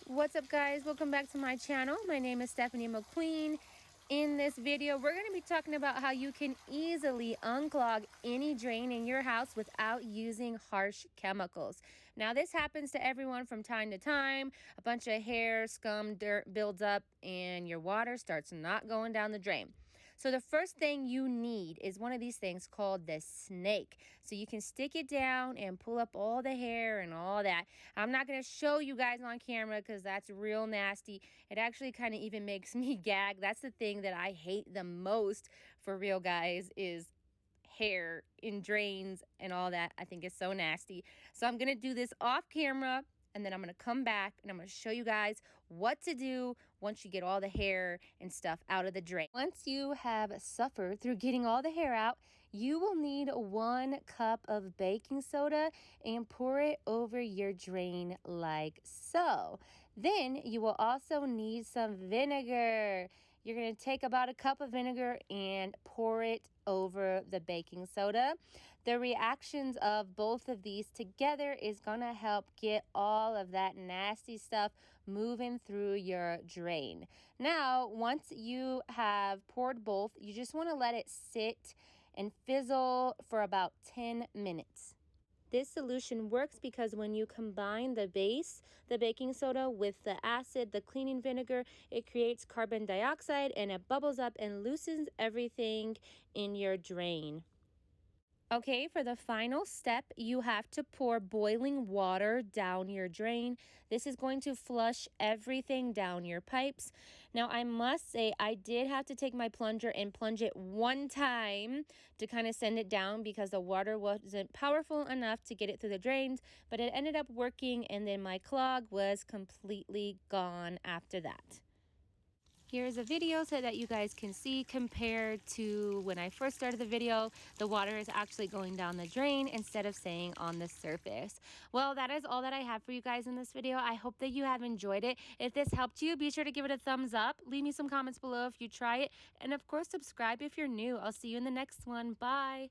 What's up, guys? Welcome back to my channel. My name is Stephanie McQueen. In this video, we're going to be talking about how you can easily unclog any drain in your house without using harsh chemicals. Now, this happens to everyone from time to time. A bunch of hair, scum, dirt builds up and your water starts not going down the drain. So the first thing you need is one of these things called the snake. So you can stick it down and pull up all the hair and all that. I'm not going to show you guys on camera because that's real nasty. It actually kind of even makes me gag. That's the thing that I hate the most, for real, guys, is hair in drains and all that. I think it's so nasty. So I'm going to do this off camera, and then I'm going to come back and I'm going to show you guys what to do once you get all the hair and stuff out of the drain. Once you have suffered through getting all the hair out, you will need 1 cup of baking soda and pour it over your drain like so. Then you will also need some vinegar. You're going to take about 1 cup of vinegar and pour it over the baking soda. The reactions of both of these together is going to help get all of that nasty stuff moving through your drain. Now, once you have poured both, you just want to let it sit and fizzle for about 10 minutes. This solution works because when you combine the base, the baking soda, with the acid, the cleaning vinegar, it creates carbon dioxide and it bubbles up and loosens everything in your drain. Okay, for the final step, you have to pour boiling water down your drain. This is going to flush everything down your pipes. Now, I must say, I did have to take my plunger and plunge it 1 time to kind of send it down because the water wasn't powerful enough to get it through the drains, but it ended up working, and then my clog was completely gone after that. Here's a video so that you guys can see compared to when I first started the video, the water is actually going down the drain instead of staying on the surface. Well, that is all that I have for you guys in this video. I hope that you have enjoyed it. If this helped you, be sure to give it a thumbs up. Leave me some comments below if you try it. And of course, subscribe if you're new. I'll see you in the next one. Bye.